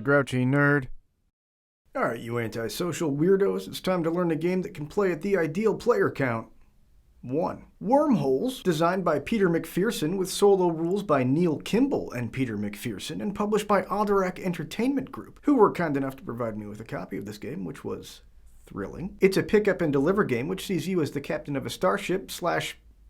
the Grouchy Nerd. Alright, you antisocial weirdos, it's time to learn a game that can play at the ideal player count. 1. Wormholes, designed by Peter McPherson with solo rules by Neil Kimball and Peter McPherson, and published by Alderac Entertainment Group, who were kind enough to provide me with a copy of this game, which was thrilling. It's a pick up and deliver game which sees you as the captain of a starship /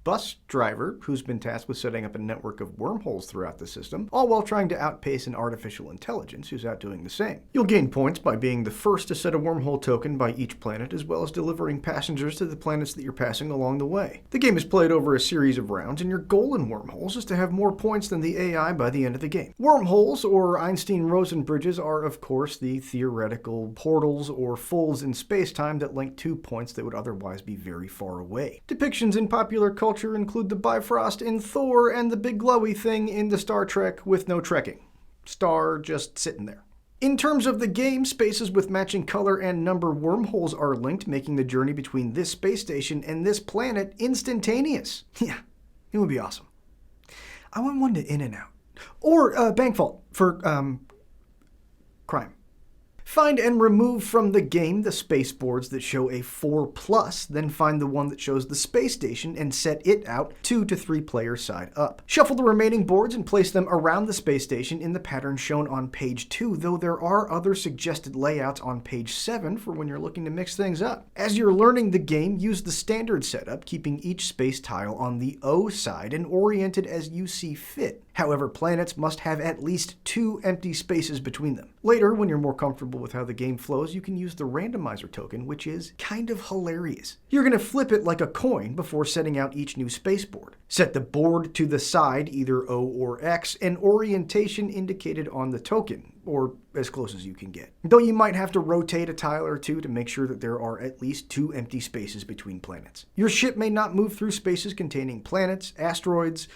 bus driver who's been tasked with setting up a network of wormholes throughout the system, all while trying to outpace an artificial intelligence who's out doing the same. You'll gain points by being the first to set a wormhole token by each planet, as well as delivering passengers to the planets that you're passing along the way. The game is played over a series of rounds, and your goal in Wormholes is to have more points than the AI by the end of the game. Wormholes, or Einstein-Rosen bridges, are of course the theoretical portals or folds in space-time that link two points that would otherwise be very far away. Depictions in popular culture include the Bifrost in Thor and the big glowy thing in the Star Trek with no trekking. Star just sitting there. In terms of the game, spaces with matching color and number wormholes are linked, making the journey between this space station and this planet instantaneous. Yeah, it would be awesome. I want one to In and Out. Or Bank Vault for crime. Find and remove from the game the space boards that show a 4+, then find the one that shows the space station and set it out 2 to 3 players side up. Shuffle the remaining boards and place them around the space station in the pattern shown on page 2, though there are other suggested layouts on page 7 for when you're looking to mix things up. As you're learning the game, use the standard setup, keeping each space tile on the O side and oriented as you see fit. However, planets must have at least 2 empty spaces between them. Later, when you're more comfortable with how the game flows, you can use the randomizer token, which is kind of hilarious. You're going to flip it like a coin before setting out each new spaceboard. Set the board to the side, either O or X, and orientation indicated on the token, or as close as you can get. Though you might have to rotate a tile or two to make sure that there are at least 2 empty spaces between planets. Your ship may not move through spaces containing planets, asteroids,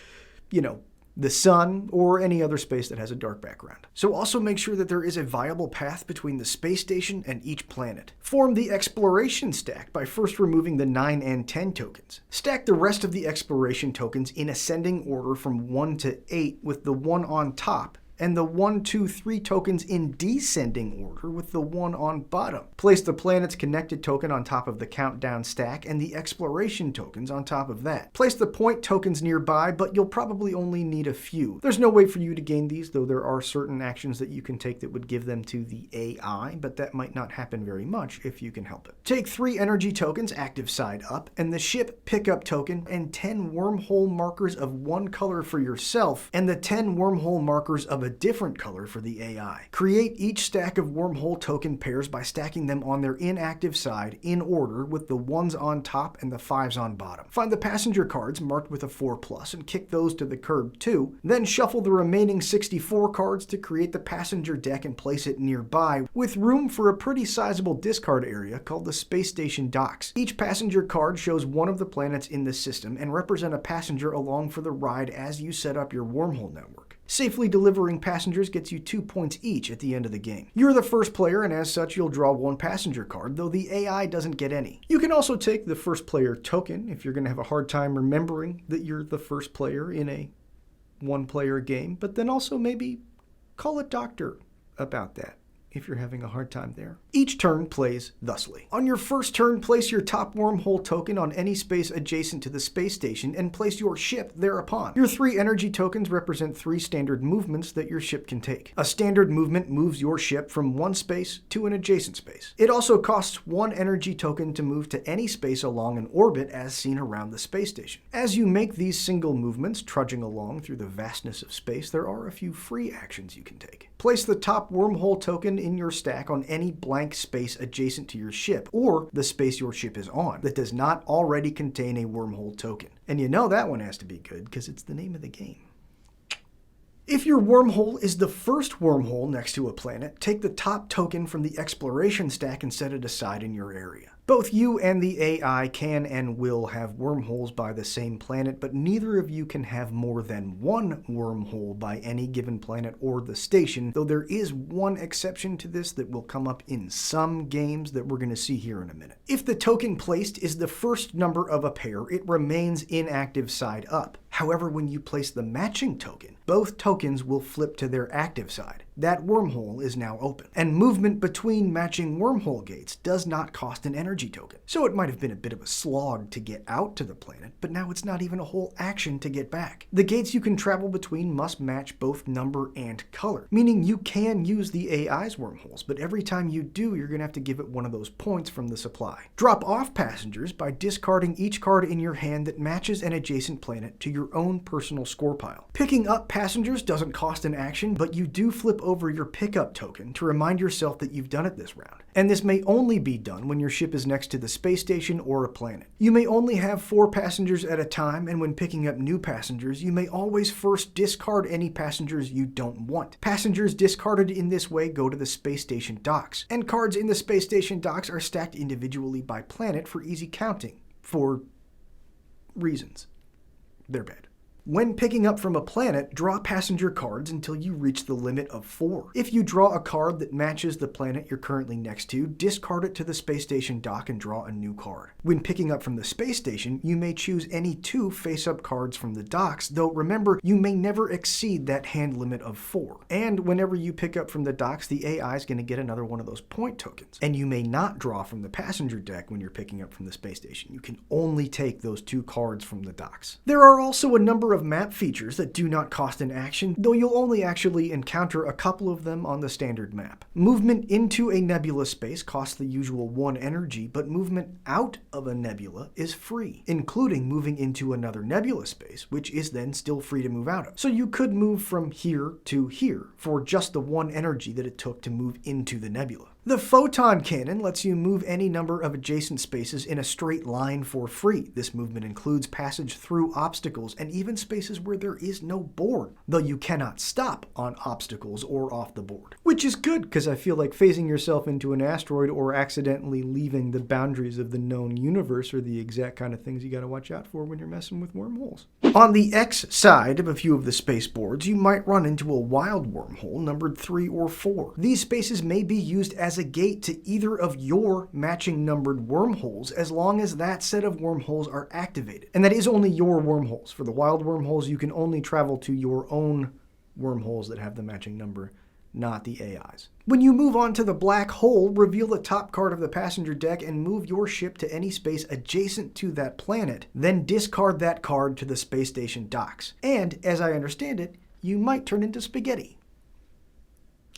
the sun, or any other space that has a dark background. So also make sure that there is a viable path between the space station and each planet. Form the exploration stack by first removing the 9 and 10 tokens. Stack the rest of the exploration tokens in ascending order from 1 to 8 with the 1 on top, and the 1, 2, 3 tokens in descending order with the 1 on bottom. Place the planet's connected token on top of the countdown stack and the exploration tokens on top of that. Place the point tokens nearby, but you'll probably only need a few. There's no way for you to gain these, though there are certain actions that you can take that would give them to the AI, but that might not happen very much if you can help it. Take 3 energy tokens active side up, and the ship pickup token, and 10 wormhole markers of one color for yourself, and the 10 wormhole markers of a different color for the AI. Create each stack of wormhole token pairs by stacking them on their inactive side in order, with the 1s on top and the 5s on bottom. Find the passenger cards marked with a 4+ and kick those to the curb too. Then shuffle the remaining 64 cards to create the passenger deck and place it nearby, with room for a pretty sizable discard area called the space station docks. Each passenger card shows one of the planets in the system and represent a passenger along for the ride as you set up your wormhole network. Safely delivering passengers gets you 2 points each at the end of the game. You're the first player, and as such you'll draw 1 passenger card, though the AI doesn't get any. You can also take the first player token if you're going to have a hard time remembering that you're the first player in a 1-player game, but then also maybe call a doctor about that if you're having a hard time there. Each turn plays thusly. On your first turn, place your top wormhole token on any space adjacent to the space station and place your ship thereupon. Your 3 energy tokens represent 3 standard movements that your ship can take. A standard movement moves your ship from one space to an adjacent space. It also costs 1 energy token to move to any space along an orbit as seen around the space station. As you make these single movements, trudging along through the vastness of space, there are a few free actions you can take. Place the top wormhole token in your stack on any blank space adjacent to your ship, or the space your ship is on, that does not already contain a wormhole token. And you know that one has to be good, because it's the name of the game. If your wormhole is the first wormhole next to a planet, take the top token from the exploration stack and set it aside in your area. Both you and the AI can and will have wormholes by the same planet, but neither of you can have more than 1 wormhole by any given planet or the station, though there is one exception to this that will come up in some games that we're going to see here in a minute. If the token placed is the first number of a pair, it remains inactive side up. However, when you place the matching token, both tokens will flip to their active side. that wormhole is now open. And movement between matching wormhole gates does not cost an energy token. So it might have been a bit of a slog to get out to the planet, but now it's not even a whole action to get back. The gates you can travel between must match both number and color, meaning you can use the AI's wormholes, but every time you do, you're going to have to give it one of those points from the supply. Drop off passengers by discarding each card in your hand that matches an adjacent planet to your own personal score pile. Picking up passengers doesn't cost an action, but you do flip over your pickup token to remind yourself that you've done it this round. And this may only be done when your ship is next to the space station or a planet. You may only have 4 passengers at a time, and when picking up new passengers, you may always first discard any passengers you don't want. Passengers discarded in this way go to the space station docks, and cards in the space station docks are stacked individually by planet for easy counting, for reasons. They're bad. When picking up from a planet, draw passenger cards until you reach the limit of 4. If you draw a card that matches the planet you're currently next to, discard it to the space station dock and draw a new card. When picking up from the space station, you may choose any 2 face-up cards from the docks, though remember, you may never exceed that hand limit of 4. And whenever you pick up from the docks, the AI is going to get another one of those point tokens. And you may not draw from the passenger deck when you're picking up from the space station. You can only take those 2 cards from the docks. There are also a number of map features that do not cost an action, though you'll only actually encounter a couple of them on the standard map. Movement into a nebula space costs the usual 1 energy, but movement out of a nebula is free, including moving into another nebula space, which is then still free to move out of. So you could move from here to here for just the 1 energy that it took to move into the nebula. The photon cannon lets you move any number of adjacent spaces in a straight line for free. This movement includes passage through obstacles and even spaces where there is no board, though you cannot stop on obstacles or off the board. Which is good, because I feel like phasing yourself into an asteroid or accidentally leaving the boundaries of the known universe are the exact kind of things you gotta watch out for when you're messing with wormholes. On the X side of a few of the space boards, you might run into a wild wormhole numbered 3 or 4. These spaces may be used as a gate to either of your matching numbered wormholes as long as that set of wormholes are activated. And that is only your wormholes. For the wild wormholes, you can only travel to your own wormholes that have the matching number, not the AI's. When you move on to the black hole, reveal the top card of the passenger deck and move your ship to any space adjacent to that planet, then discard that card to the space station docks. And, as I understand it, you might turn into spaghetti.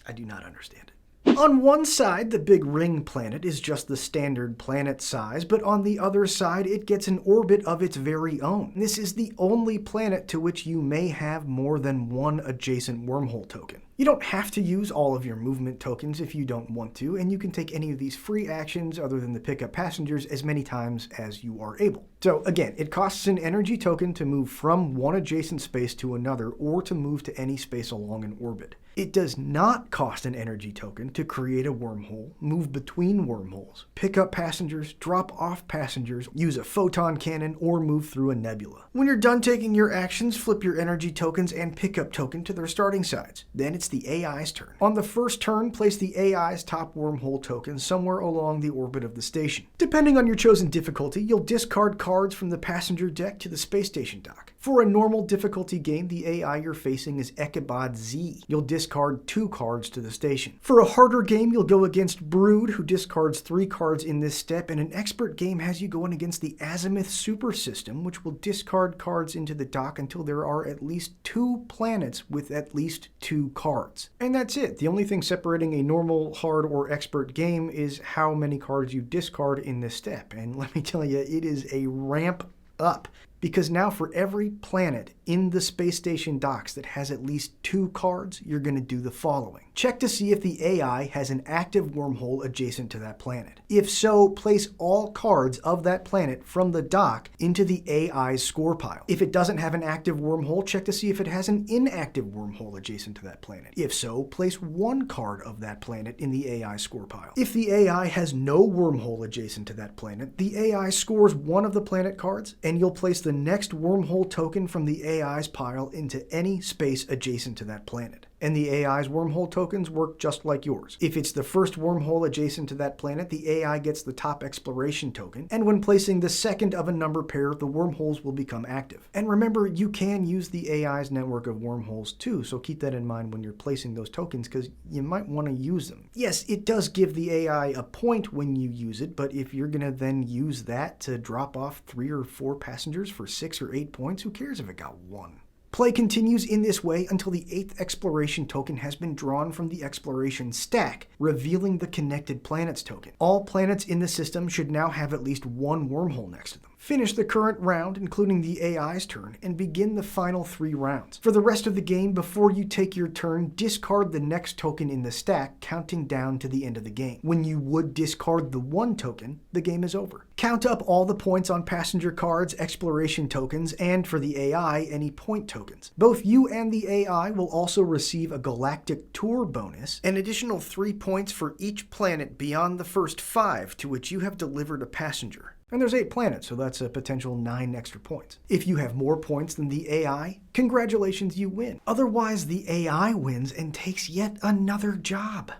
I do not understand it. On one side, the big ring planet is just the standard planet size, but on the other side, it gets an orbit of its very own. This is the only planet to which you may have more than 1 adjacent wormhole token. You don't have to use all of your movement tokens if you don't want to, and you can take any of these free actions other than the pick up passengers as many times as you are able. So again, it costs an energy token to move from one adjacent space to another or to move to any space along an orbit. It does not cost an energy token to create a wormhole, move between wormholes, pick up passengers, drop off passengers, use a photon cannon, or move through a nebula. When you're done taking your actions, flip your energy tokens and pickup token to their starting sides. Then it's the AI's turn. On the first turn, place the AI's top wormhole token somewhere along the orbit of the station. Depending on your chosen difficulty, you'll discard cards from the passenger deck to the space station dock. For a normal difficulty game, the AI you're facing is Echabod Z. You'll discard 2 cards to the station. For a harder game, you'll go against Brood, who discards 3 cards in this step, and an expert game has you going against the Azimuth Super System, which will discard cards into the dock until there are at least 2 planets with at least 2 cards. And that's it. The only thing separating a normal, hard, or expert game is how many cards you discard in this step. And let me tell you, it is a ramp up. Because now for every planet in the space station docks that has at least 2 cards, you're going to do the following. Check to see if the AI has an active wormhole adjacent to that planet. If so, place all cards of that planet from the dock into the AI's score pile. If it doesn't have an active wormhole, check to see if it has an inactive wormhole adjacent to that planet. If so, place 1 card of that planet in the AI score pile. If the AI has no wormhole adjacent to that planet, the AI scores 1 of the planet cards, and you'll place the next wormhole token from the AI's pile into any space adjacent to that planet. And the AI's wormhole tokens work just like yours. If it's the first wormhole adjacent to that planet, the AI gets the top exploration token, and when placing the second of a number pair, the wormholes will become active. And remember, you can use the AI's network of wormholes too, so keep that in mind when you're placing those tokens, because you might want to use them. Yes, it does give the AI a point when you use it, but if you're going to then use that to drop off 3 or 4 passengers for 6 or 8 points, who cares if it got 1? Play continues in this way until the 8th exploration token has been drawn from the exploration stack, revealing the connected planets token. All planets in the system should now have at least 1 wormhole next to them. Finish the current round, including the AI's turn, and begin the final 3 rounds. For the rest of the game, before you take your turn, discard the next token in the stack, counting down to the end of the game. When you would discard the 1 token, the game is over. Count up all the points on passenger cards, exploration tokens, and for the AI, any point tokens. Both you and the AI will also receive a galactic tour bonus, an additional 3 points for each planet beyond the first 5 to which you have delivered a passenger. And there's 8 planets, so that's a potential 9 extra points. If you have more points than the AI, congratulations, you win. Otherwise, the AI wins and takes yet another job.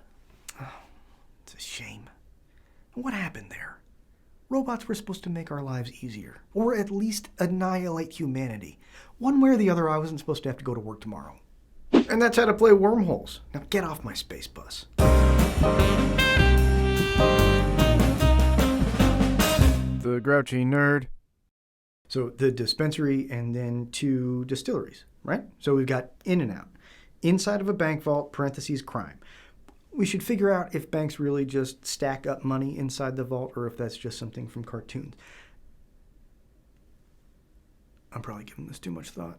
Oh, it's a shame. What happened there? Robots were supposed to make our lives easier, or at least annihilate humanity. One way or the other, I wasn't supposed to have to go to work tomorrow. And that's how to play Wormholes. Now get off my space bus. The Grouchy Nerd. So the dispensary and then 2 distilleries, right? So we've got in and out. Inside of a bank vault, parentheses crime. We should figure out if banks really just stack up money inside the vault or if that's just something from cartoons. I'm probably giving this too much thought.